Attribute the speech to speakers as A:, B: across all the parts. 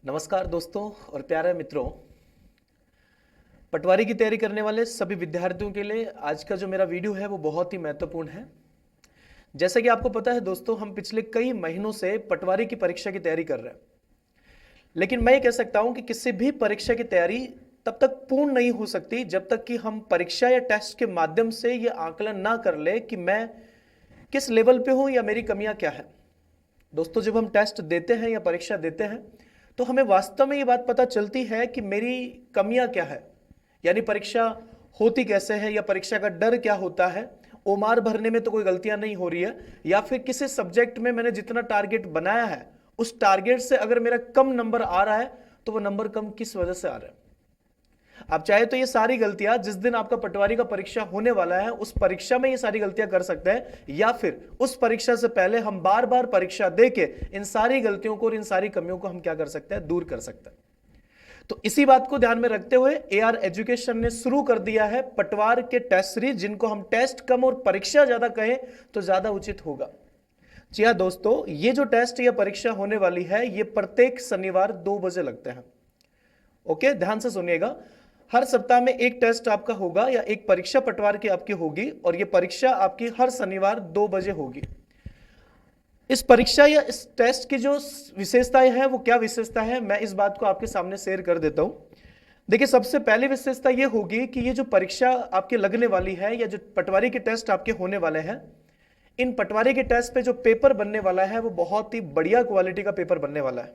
A: नमस्कार दोस्तों और प्यारे मित्रों। पटवारी की तैयारी करने वाले सभी विद्यार्थियों के लिए आज का जो मेरा वीडियो है वो बहुत ही महत्वपूर्ण है। जैसा कि आपको पता है दोस्तों, हम पिछले कई महीनों से पटवारी की परीक्षा की तैयारी कर रहे हैं, लेकिन मैं ये कह सकता हूं कि किसी भी परीक्षा की तैयारी तब तक पूर्ण नहीं हो सकती जब तक कि हम परीक्षा या टेस्ट के माध्यम से ये आकलन ना कर ले कि मैं किस लेवल पे हूं या मेरी कमियां क्या है। दोस्तों, जब हम टेस्ट देते हैं या परीक्षा देते हैं तो हमें वास्तव में ये बात पता चलती है कि मेरी कमियां क्या है, यानी परीक्षा होती कैसे है या परीक्षा का डर क्या होता है। ओमार भरने में तो कोई गलतियां नहीं हो रही है, या फिर किसी सब्जेक्ट में मैंने जितना टारगेट बनाया है उस टारगेट से अगर मेरा कम नंबर आ रहा है तो वो नंबर कम किस वजह से आ रहा है। आप चाहे तो ये सारी गलतियां जिस दिन आपका पटवारी का परीक्षा होने वाला है उस परीक्षा में ये सारी गलतियां कर सकते हैं, या फिर उस परीक्षा से पहले हम बार बार परीक्षा देके इन सारी गलतियों को और इन सारी कमियों को हम क्या कर सकते हैं, दूर कर सकते हैं। तो इसी बात को ध्यान में रखते हुए एआर एजुकेशन ने शुरू कर दिया है पटवार के टेस्ट सीरीज, जिनको हम टेस्ट कम और परीक्षा ज्यादा कहें तो ज्यादा उचित होगा। जी हाँ दोस्तों, ये जो टेस्ट या परीक्षा होने वाली है ये प्रत्येक शनिवार 2 बजे लगते हैं। ओके, ध्यान से सुनिएगा। हर सप्ताह में एक टेस्ट आपका होगा या एक परीक्षा पटवार की आपकी होगी, और ये परीक्षा आपकी हर शनिवार 2 बजे होगी। इस परीक्षा या इस टेस्ट की जो विशेषताएं हैं वो क्या विशेषता है, मैं इस बात को आपके सामने शेयर कर देता हूं। देखिए, सबसे पहली विशेषता ये होगी कि ये जो परीक्षा आपके लगने वाली है या जो पटवारी के टेस्ट आपके होने वाले हैं, इन पटवारी के टेस्ट पे जो पेपर बनने वाला है वो बहुत ही बढ़िया क्वालिटी का पेपर बनने वाला है।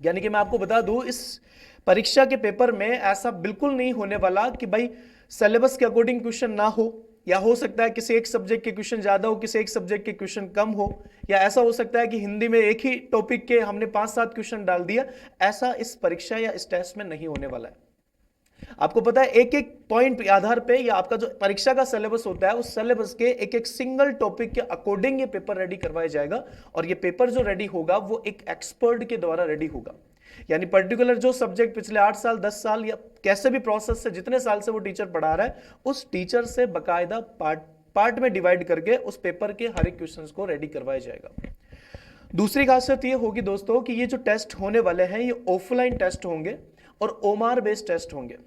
A: यानी कि मैं आपको बता दूं, इस परीक्षा के पेपर में ऐसा बिल्कुल नहीं होने वाला कि भाई सिलेबस के अकॉर्डिंग क्वेश्चन ना हो, या हो सकता है किसी एक सब्जेक्ट के क्वेश्चन ज्यादा हो, किसी एक सब्जेक्ट के क्वेश्चन कम हो, या ऐसा हो सकता है कि हिंदी में एक ही टॉपिक के हमने 5-7 क्वेश्चन डाल दिया। ऐसा इस परीक्षा या इस टेस्ट में नहीं होने वाला है। आपको पता है, एक एक पॉइंट के आधार पे या आपका जो परीक्षा का सिलेबस होता है उस सिलेबस के एक एक सिंगल टॉपिक के अकॉर्डिंग ये पेपर रेडी करवाया जाएगा, और ये पेपर जो रेडी होगा वो एक एक्सपर्ट के द्वारा रेडी होगा। यानी पर्टिकुलर जो सब्जेक्ट पिछले 8 साल 10 साल या कैसे भी प्रोसेस से जितने साल से वो टीचर पढ़ा रहा है उस टीचर से बकायदा पार्ट में डिवाइड करके उस पेपर के हर एक क्वेश्चंस को रेडी करवाया जाएगा। दूसरी खासियत ये होगी दोस्तों कि ये जो टेस्ट होने वाले हैं ये ऑफलाइन टेस्ट होंगे और ओमार बेस्ड टेस्ट होंगे,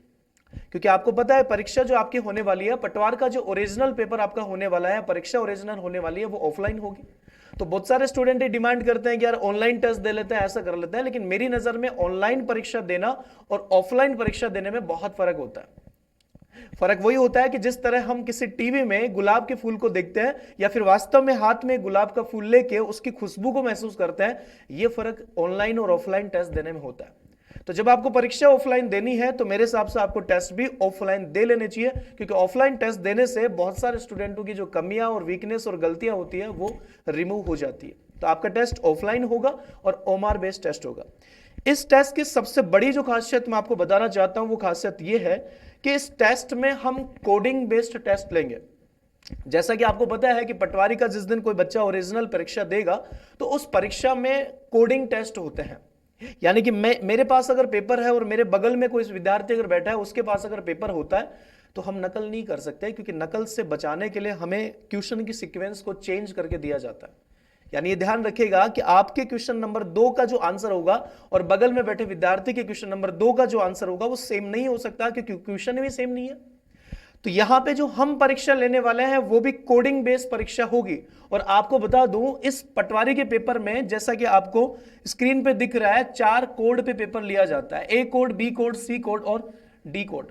A: क्योंकि आपको पता है परीक्षा जो आपकी होने वाली है, पटवार का जो ओरिजिनल पेपर आपका होने वाला है, परीक्षा ओरिजिनल होने वाली है, वो ऑफलाइन होगी। तो बहुत सारे स्टूडेंट डिमांड करते हैं कि यार ऑनलाइन टेस्ट दे लेते हैं, ऐसा कर लेते हैं, लेकिन मेरी नजर में ऑनलाइन परीक्षा देना और ऑफलाइन परीक्षा देने में बहुत फर्क होता है। फर्क वही होता है कि जिस तरह हम किसी टीवी में गुलाब के फूल को देखते हैं या फिर वास्तव में हाथ में गुलाब का फूल लेके उसकी खुशबू को महसूस करते हैं, यह फर्क ऑनलाइन और ऑफलाइन टेस्ट देने में होता है। तो जब आपको परीक्षा ऑफलाइन देनी है तो मेरे हिसाब से आपको टेस्ट भी ऑफलाइन दे लेने चाहिए, क्योंकि ऑफलाइन टेस्ट देने से बहुत सारे स्टूडेंटों की जो कमियां और वीकनेस और गलतियां होती है वो रिमूव हो जाती है। तो आपका टेस्ट ऑफलाइन होगा और ओमार बेस्ड टेस्ट होगा। इस टेस्ट की सबसे बड़ी जो खासियत मैं आपको बताना चाहता हूं वो खासियत ये है कि इस टेस्ट में हम कोडिंग बेस्ड टेस्ट लेंगे। जैसा कि आपको पता है कि पटवारी का जिस दिन कोई बच्चा ओरिजिनल परीक्षा देगा तो उस परीक्षा में कोडिंग टेस्ट होते हैं। यानी कि मेरे पास अगर पेपर है और मेरे बगल में कोई विद्यार्थी अगर बैठा है उसके पास अगर पेपर होता है तो हम नकल नहीं कर सकते, क्योंकि नकल से बचाने के लिए हमें क्वेश्चन की सीक्वेंस को चेंज करके दिया जाता है। यानी ये ध्यान रखिएगा कि आपके क्वेश्चन नंबर 2 का जो आंसर होगा और बगल में बैठे विद्यार्थी के क्वेश्चन नंबर 2 का जो आंसर होगा वो सेम नहीं हो सकता, क्योंकि क्वेश्चन भी सेम नहीं है। तो यहां पे जो हम परीक्षा लेने वाले हैं वो भी कोडिंग बेस्ड परीक्षा होगी। और आपको बता दूं, इस पटवारी के पेपर में जैसा कि आपको स्क्रीन पे दिख रहा है 4 कोड पे पेपर लिया जाता है, A code, B code, C code और डी कोड।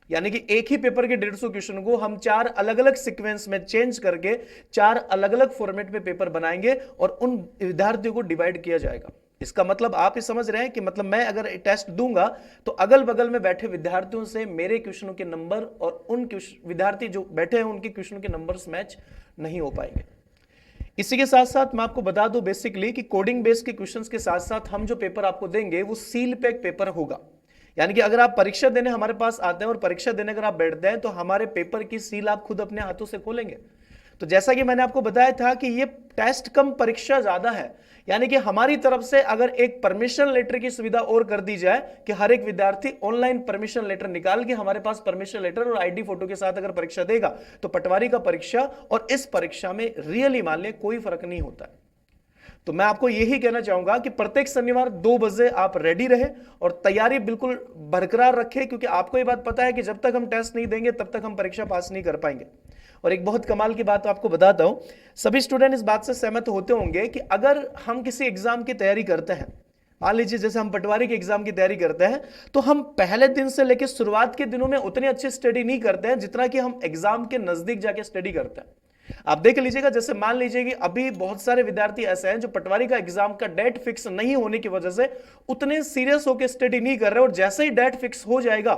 A: यानी कि एक ही पेपर के 150 क्वेश्चन को हम 4 अलग अलग सीक्वेंस में चेंज करके 4 अलग अलग फॉर्मेट में पेपर बनाएंगे और उन विद्यार्थियों को डिवाइड किया जाएगा। इसका मतलब आप ये समझ रहे हैं कि मतलब मैं अगर टेस्ट दूंगा तो अगल बगल में बैठे विद्यार्थियों से मेरे क्वेश्चनों के नंबर और उन विद्यार्थी जो बैठे हैं उनके क्वेश्चनों के नंबर्स मैच नहीं हो पाएंगे। इसी के साथ साथ मैं आपको बता दूं बेसिकली कि कोडिंग बेस्ड के क्वेश्चंस के साथ साथ हम जो पेपर आपको देंगे वो सील पैक पेपर होगा। यानी कि अगर आप परीक्षा देने हमारे पास आते हैं और परीक्षा देने अगर आप बैठते हैं तो हमारे पेपर की सील आप खुद अपने हाथों से खोलेंगे। तो जैसा कि मैंने आपको बताया था कि ये टेस्ट कम परीक्षा ज्यादा है, यानी कि हमारी तरफ से अगर एक परमिशन लेटर की सुविधा और कर दी जाए कि हर एक विद्यार्थी ऑनलाइन परमिशन लेटर निकाल के हमारे पास परमिशन लेटर और आईडी फोटो के साथ अगर परीक्षा देगा तो पटवारी का परीक्षा और इस परीक्षा में रियली मान ले कोई फर्क नहीं होता है। तो मैं आपको यही कहना चाहूंगा कि प्रत्येक शनिवार 2 बजे आप रेडी रहे और तैयारी बिल्कुल बरकरार रखें, क्योंकि आपको ये बात पता है कि जब तक हम टेस्ट नहीं देंगे तब तक हम परीक्षा पास नहीं कर पाएंगे। और एक बहुत कमाल की बात आपको बताता हूं, सभी स्टूडेंट इस बात से सहमत होते होंगे कि अगर हम किसी एग्जाम की तैयारी करते हैं, मान लीजिए जैसे हम पटवारी के एग्जाम की तैयारी करते हैं, तो हम पहले दिन से लेकर शुरुआत के दिनों में उतनी अच्छी स्टडी नहीं करते हैं जितना कि हम एग्जाम के नजदीक जाके स्टडी करते हैं। आप देख लीजिएगा, जैसे मान लीजिए कि अभी बहुत सारे विद्यार्थी ऐसे हैं जो पटवारी का एग्जाम का डेट फिक्स नहीं होने की वजह से उतने सीरियस होकर स्टडी नहीं कर रहे, और जैसे ही डेट फिक्स हो जाएगा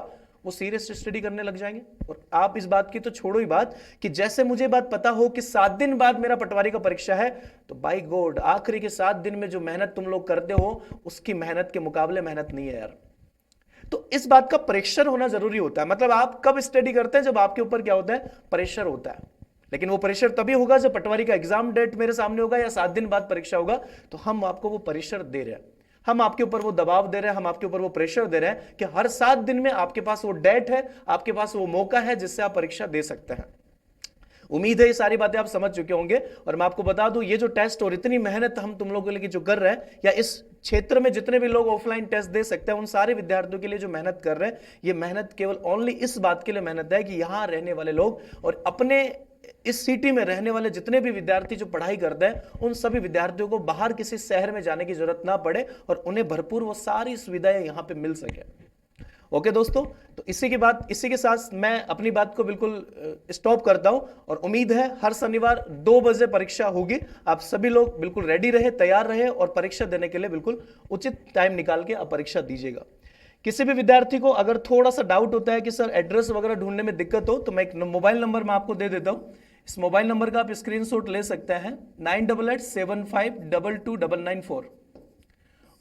A: वो सीरियस स्टडी करने लग जाएंगे। और आप इस बात की तो छोड़ो ही बात कि जैसे मुझे बात पता हो कि 7 दिन बाद मेरा पटवारी का परीक्षा है, तो बाय गॉड आखिरी के 7 दिन में जो मेहनत तुम लोग करते हो उसकी मेहनत के मुकाबले मेहनत नहीं है यार। तो इस बात का प्रेशर होना जरूरी होता है। मतलब आप कब स्टडी करते हैं? जब आपके ऊपर क्या होता है? प्रेशर होता है। लेकिन वो प्रेशर तभी होगा जब पटवारी का एग्जाम डेट मेरे सामने होगा या 7 दिन बाद परीक्षा होगा, तो हम आपको वो प्रेशर दे रहे हैं, हम आपके ऊपर वो दबाव दे रहे हैं, हम आपके ऊपर वो प्रेशर दे रहे हैं कि हर 7 दिन में आपके पास वो डेट है, आपके पास वो मौका है जिससे आप परीक्षा दे सकते हैं। उम्मीद है ये सारी बातें आप समझ चुके होंगे। और मैं आपको बता दूं, ये जो टेस्ट और इतनी मेहनत हम तुम लोगों के लिए जो कर रहे हैं, या इस क्षेत्र में जितने भी लोग ऑफलाइन टेस्ट दे सकते हैं, उन सारे विद्यार्थियों के लिए जो मेहनत कर रहे हैं, ये मेहनत केवल ओनली इस बात के लिए मेहनत है कि यहां रहने वाले लोग और अपने इस सिटी में रहने वाले जितने भी विद्यार्थी जो पढ़ाई करते हैं, उन सभी विद्यार्थियों को बाहर किसी शहर में जाने की जरूरत ना पड़े और उन्हें भरपूर वो सारी सुविधाएं यहां पे मिल सके। ओके दोस्तों, तो इसी के साथ मैं अपनी बात को बिल्कुल स्टॉप करता हूं, और उम्मीद है हर शनिवार 2 बजे परीक्षा होगी। आप सभी लोग बिल्कुल रेडी रहे, तैयार रहे, और परीक्षा देने के लिए बिल्कुल उचित टाइम निकाल के आप परीक्षा दीजिएगा। किसी भी विद्यार्थी को अगर थोड़ा सा डाउट होता है कि सर एड्रेस वगैरह ढूंढने में दिक्कत हो, तो मैं एक मोबाइल नंबर मैं आपको दे देता हूं। इस मोबाइल नंबर का आप स्क्रीनशॉट ले सकते हैं, 9887522994।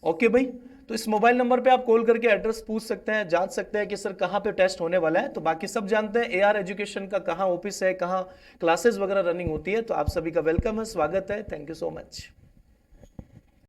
A: ओके भाई, तो इस मोबाइल नंबर पे आप कॉल करके एड्रेस पूछ सकते हैं, जांच सकते हैं कि सर कहाँ पे टेस्ट होने वाला है। तो बाकी सब जानते हैं AR एजुकेशन का कहाँ ऑफिस है, कहाँ क्लासेस वगैरह रनिंग होती है। तो आप सभी का वेलकम है, स्वागत है। Thank you so much.